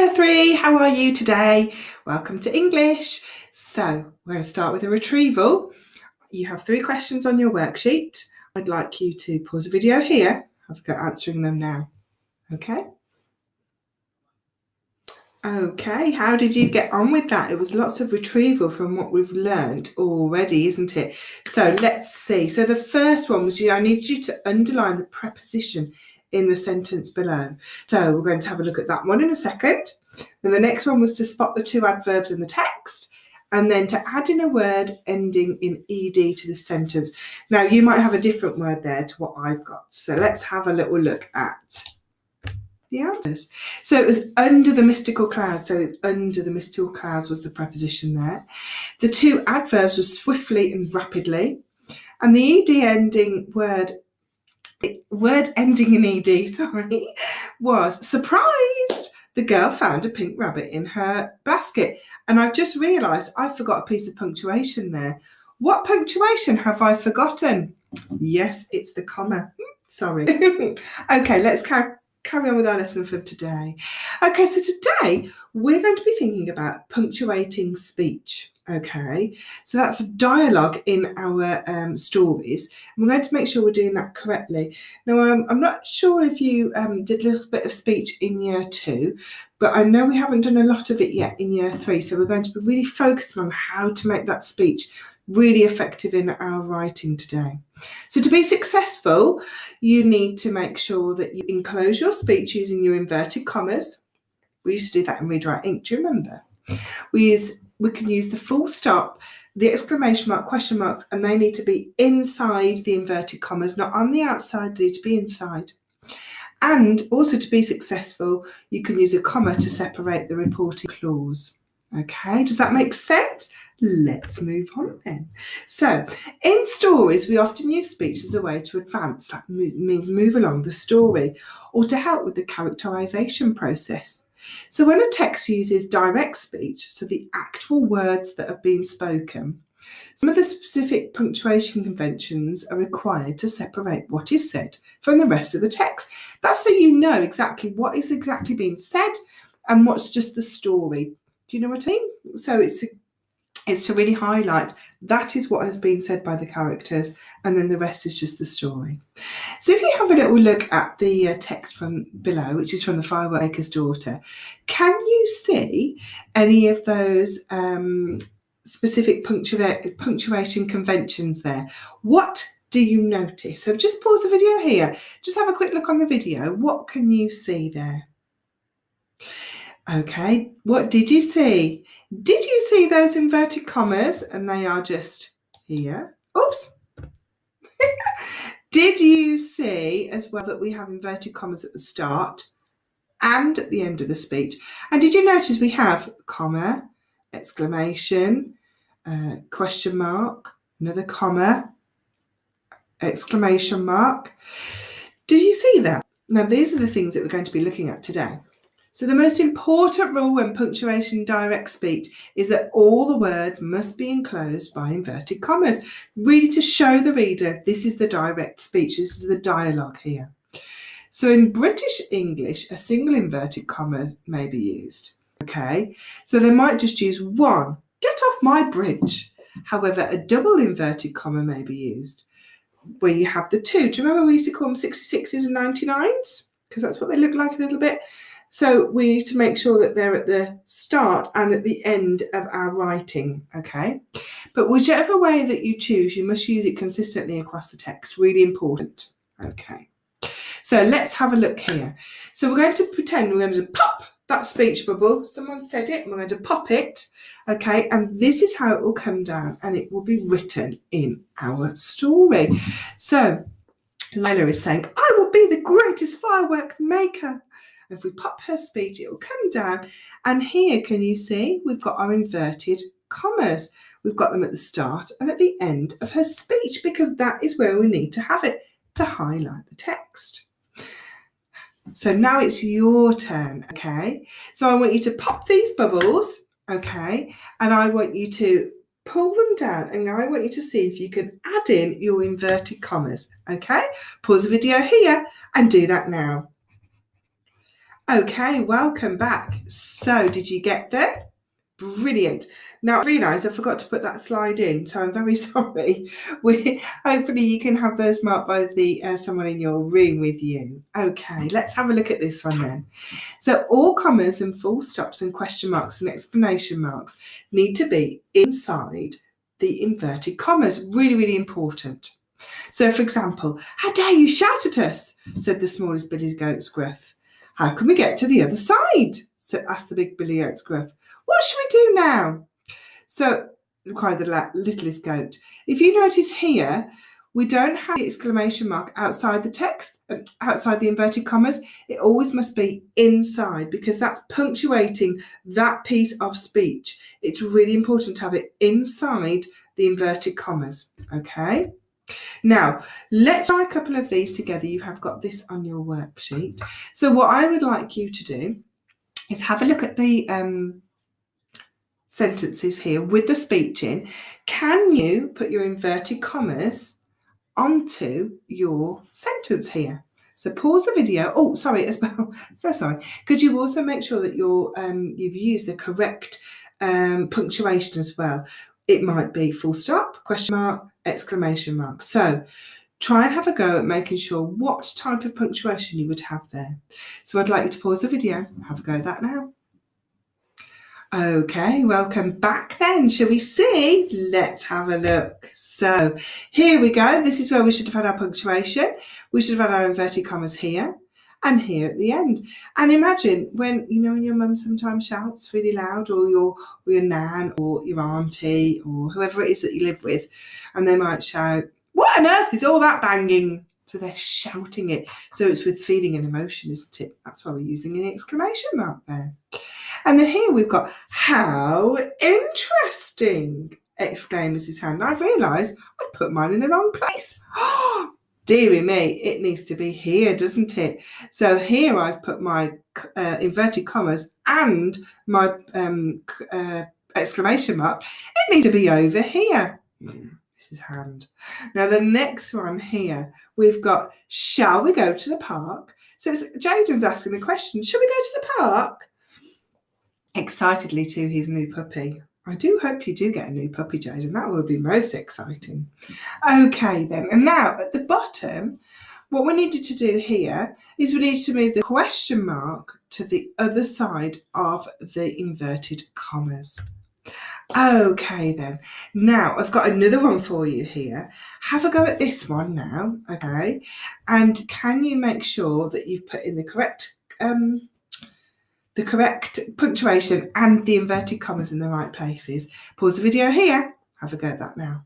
Year 3, how are you today? Welcome to English. So we're going to start with a retrieval. You have 3 questions on your worksheet. I'd like you to pause the video here. Have a go answering them now. Okay? Okay, how did you get on with that? It was lots of retrieval from what we've learned already, isn't it? So let's see. So the first one was I need you to underline the preposition in the sentence below. So we're going to have a look at that one in a second. Then the next one was to spot the 2 adverbs in the text and then to add in a word ending in ed to the sentence. Now you might have a different word there to what I've got. So let's have a little look at the answers. So it was under the mystical clouds. So under the mystical clouds was the preposition there. The 2 adverbs were swiftly and rapidly. And the ed ending word ending in ed, was surprised. The girl found a pink rabbit in her basket. And I've just realised I forgot a piece of punctuation there. What punctuation have I forgotten? Yes, it's the comma. Sorry. Okay, let's carry on with our lesson for today. Okay, so today we're going to be thinking about punctuating speech. Okay, so that's a dialogue in our stories. And we're going to make sure we're doing that correctly. Now, I'm not sure if you did a little bit of speech in year 2, but I know we haven't done a lot of it yet in year 3. So we're going to be really focusing on how to make that speech really effective in our writing today. So to be successful, you need to make sure that you enclose your speech using your inverted commas. We used to do that in Read Write Ink, do you remember? We can use the full stop, the exclamation mark, question marks, and they need to be inside the inverted commas, not on the outside, they need to be inside. And also to be successful, you can use a comma to separate the reporting clause. Okay, does that make sense? Let's move on then. So, in stories, we often use speech as a way to advance, that means move along the story, or to help with the characterization process. So when a text uses direct speech, so the actual words that have been spoken, some of the specific punctuation conventions are required to separate what is said from the rest of the text. That's so you know exactly what is exactly being said and what's just the story. Do you know what I mean? So it's to really highlight that is what has been said by the characters, and then the rest is just the story. So if you have a little look at the text from below, which is from The Firework Maker's Daughter, can you see any of those specific punctuation conventions there? What do you notice? So just pause the video here. Just have a quick look on the video. What can you see there? Okay, what did you see? Did you see those inverted commas? And they are just here. Oops. Did you see as well that we have inverted commas at the start and at the end of the speech? And did you notice we have comma, exclamation, question mark, another comma, exclamation mark? Did you see that? Now, these are the things that we're going to be looking at today. So the most important rule when punctuation direct speech is that all the words must be enclosed by inverted commas, really to show the reader this is the direct speech, this is the dialogue here. So in British English, a single inverted comma may be used. Okay, so they might just use one, get off my bridge. However, a double inverted comma may be used where you have the 2. Do you remember we used to call them 66s and 99s? Because that's what they look like a little bit. So we need to make sure that they're at the start and at the end of our writing, okay? But whichever way that you choose, you must use it consistently across the text. Really important, okay? So let's have a look here. So we're going to pretend we're going to pop that speech bubble. Someone said it, and we're going to pop it, okay? And this is how it will come down, and it will be written in our story. So Lila is saying, I will be the greatest firework maker. If we pop her speech, it will come down. And here, can you see, we've got our inverted commas. We've got them at the start and at the end of her speech because that is where we need to have it to highlight the text. So now it's your turn, okay? So I want you to pop these bubbles, okay? And I want you to pull them down and I want you to see if you can add in your inverted commas, okay? Pause the video here and do that now. Okay, welcome back. So did you get them? Brilliant. Now I realise I forgot to put that slide in, so I'm very sorry. Hopefully you can have those marked by someone in your room with you. Okay, let's have a look at this one then. So all commas and full stops and question marks and exclamation marks need to be inside the inverted commas. Really, really important. So for example, how dare you shout at us, said the smallest billy goat's gruff. How can we get to the other side, asked the big billy goat's gruff. What should we do now? So, cried the littlest goat. If you notice here, we don't have the exclamation mark outside the text, outside the inverted commas. It always must be inside because that's punctuating that piece of speech. It's really important to have it inside the inverted commas, okay? Now, let's try a couple of these together. You have got this on your worksheet. So what I would like you to do is have a look at the sentences here with the speech in. Can you put your inverted commas onto your sentence here? So pause the video. Oh, sorry, as well. So sorry. Could you also make sure that you've used the correct punctuation as well? It might be full stop, question mark, exclamation mark. So try and have a go at making sure what type of punctuation you would have there. So I'd like you to pause the video, have a go at that now. Okay, welcome back then. Shall we see? Let's have a look. So here we go. This is where we should have had our punctuation. We should have had our inverted commas here and here at the end. And imagine when your mum sometimes shouts really loud, or your nan or your auntie or whoever it is that you live with, and they might shout, "What on earth is all that banging?" So they're shouting it. So it's with feeling and emotion, isn't it? That's why we're using an exclamation mark there. And then here we've got, "How interesting!" exclaimed Mrs. Hand. I've realised I put mine in the wrong place. Oh, dearie me, it needs to be here, doesn't it? So here I've put my inverted commas and my exclamation mark. It needs to be over here. Mrs. Hand. Now the next one here, we've got, "Shall we go to the park?" So Jaden's asking the question, shall we go to the park? Excitedly to his new puppy. I do hope you do get a new puppy, Jaden. That will be most exciting. Okay then, and now at the bottom, what we needed to do here is we needed to move the question mark to the other side of the inverted commas. Okay then, now I've got another one for you here. Have a go at this one now, okay? And can you make sure that you've put in the correct punctuation and the inverted commas in the right places? Pause the video here. Have a go at that now.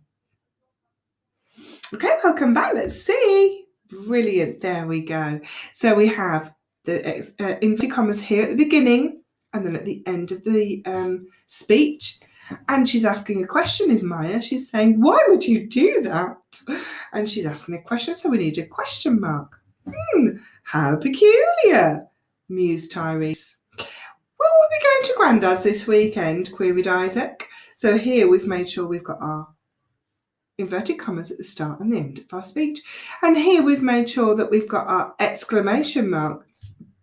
Okay, welcome back. Let's see. Brilliant. There we go. So we have the inverted commas here at the beginning and then at the end of the speech. And she's asking a question, is Maya. She's saying, "Why would you do that?" And she's asking a question, so we need a question mark. How peculiar, mused Tyrese. "Well, we'll be going to Grandad's this weekend," queried Isaac. So here we've made sure we've got our inverted commas at the start and the end of our speech. And here we've made sure that we've got our exclamation mark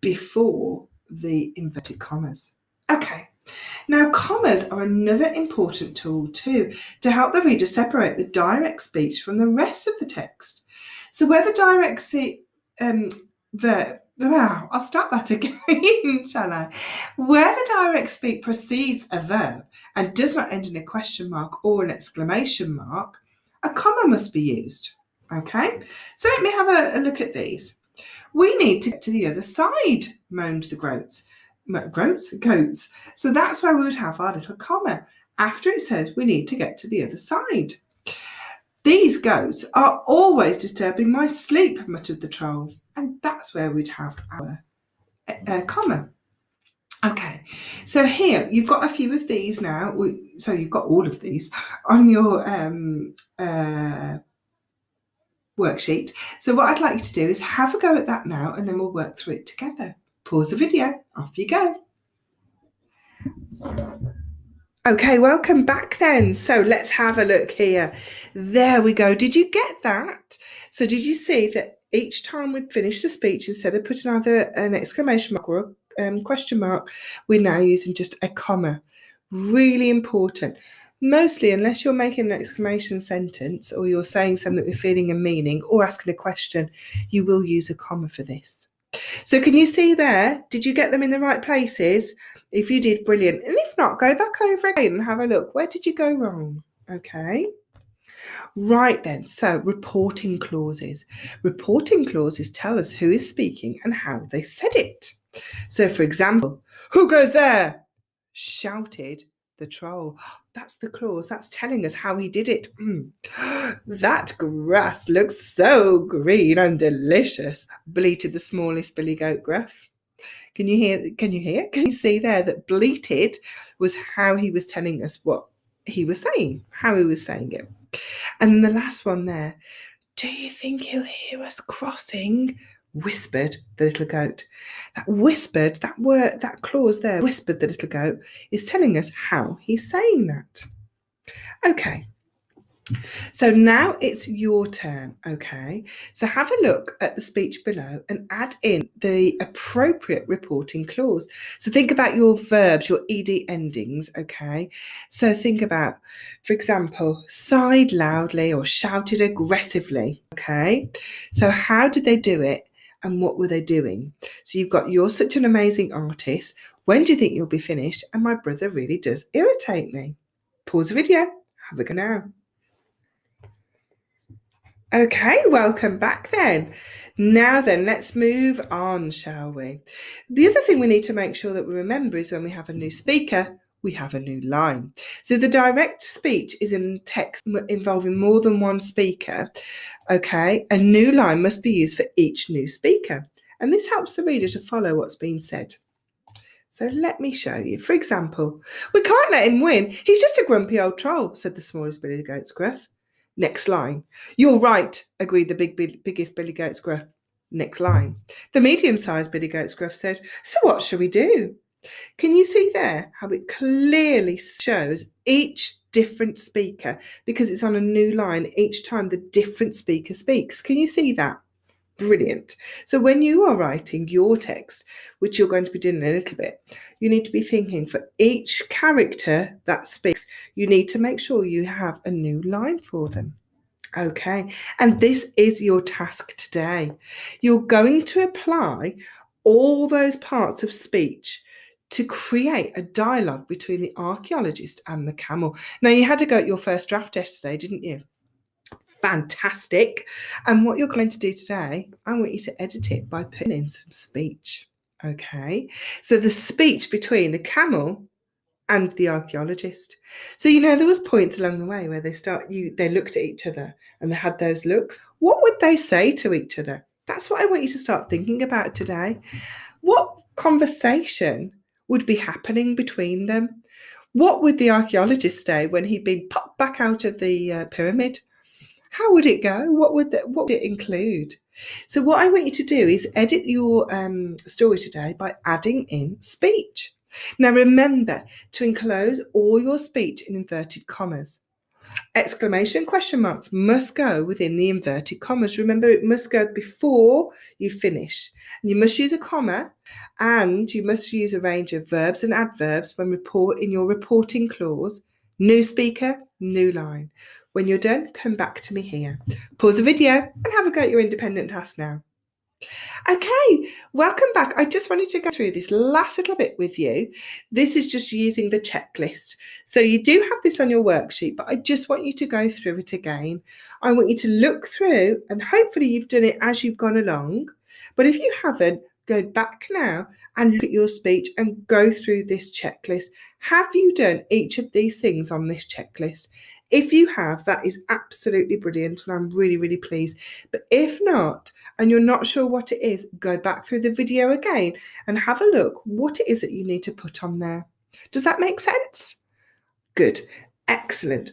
before the inverted commas. Okay. Now, commas are another important tool too to help the reader separate the direct speech from the rest of the text. So where the direct I'll start that again, shall I? Where the direct speech precedes a verb and does not end in a question mark or an exclamation mark, a comma must be used. Okay, so let me have a look at these. "We need to get to the other side," moaned the goats. So that's where we would have our little comma after it says we need to get to the other side. "These goats are always disturbing my sleep," muttered the troll. And that's where we'd have our comma. Okay, so here you've got a few of these now. So you've got all of these on your worksheet. So what I'd like you to do is have a go at that now, and then we'll work through it together. Pause the video. Off you go. Okay, welcome back then. So let's have a look here. There we go. Did you get that? So did you see that each time we'd finish the speech, instead of putting either an exclamation mark or question mark, we're now using just a comma. Really important. Mostly, unless you're making an exclamation sentence or you're saying something with feeling and meaning or asking a question, you will use a comma for this. So can you see there? Did you get them in the right places? If you did, brilliant. And if not, go back over again and have a look. Where did you go wrong? Okay. Right then, so reporting clauses. Reporting clauses tell us who is speaking and how they said it. So for example, who goes there? Shouted the troll. That's the clause. That's telling us how he did it. That grass looks so green and delicious, bleated the smallest billy goat gruff. Can you hear? Can you see there that bleated was how he was telling us what he was saying, how he was saying it. And then the last one there, do you think he'll hear us crossing? Whispered the little goat. That whispered, that word, that clause there, whispered the little goat, is telling us how he's saying that. Okay. So now it's your turn, okay? So have a look at the speech below and add in the appropriate reporting clause. So think about your verbs, your ed endings, okay? So think about, for example, sighed loudly or shouted aggressively, okay? So how did they do it and what were they doing? So you've got, you're such an amazing artist. When do you think you'll be finished? And my brother really does irritate me. Pause the video. Have a go now. Okay, welcome back then. Now then, let's move on, shall we? The other thing we need to make sure that we remember is when we have a new speaker, we have a new line. So the direct speech is in text involving more than one speaker. Okay, a new line must be used for each new speaker. And this helps the reader to follow what's being said. So let me show you. For example, we can't let him win. He's just a grumpy old troll, said the smallest billy goat's gruff. Next line. You're right, agreed the biggest billy goat's gruff. Next line. The medium-sized billy goat's gruff said, so what shall we do? Can you see there how it clearly shows each different speaker because it's on a new line each time the different speaker speaks? Can you see that? Brilliant. So when you are writing your text, which you're going to be doing in a little bit, you need to be thinking for each character that speaks, you need to make sure you have a new line for them. Okay, and this is your task today. You're going to apply all those parts of speech to create a dialogue between the archaeologist and the camel. Now, you had to go at your first draft yesterday, didn't you? Fantastic. And what you're going to do today, I want you to edit it by putting in some speech. Okay, so the speech between the camel and the archaeologist. So there was points along the way where they looked at each other and they had those looks. What would they say to each other? That's what I want you to start thinking about today. What conversation would be happening between them? What would the archaeologist say when he'd been popped back out of the pyramid? How would it go? What would it include? So what I want you to do is edit your story today by adding in speech. Now remember to enclose all your speech in inverted commas. Exclamation question marks must go within the inverted commas. Remember, it must go before you finish. And you must use a comma and you must use a range of verbs and adverbs when in your reporting clause. New speaker, new line. When you're done, come back to me here. Pause the video and have a go at your independent task now. Okay, welcome back. I just wanted to go through this last little bit with you. This is just using the checklist. So you do have this on your worksheet, but I just want you to go through it again. I want you to look through and hopefully you've done it as you've gone along. But if you haven't, go back now and look at your speech and go through this checklist. Have you done each of these things on this checklist? If you have, that is absolutely brilliant and I'm really, really pleased. But if not, and you're not sure what it is, go back through the video again and have a look what it is that you need to put on there. Does that make sense? Good. Excellent.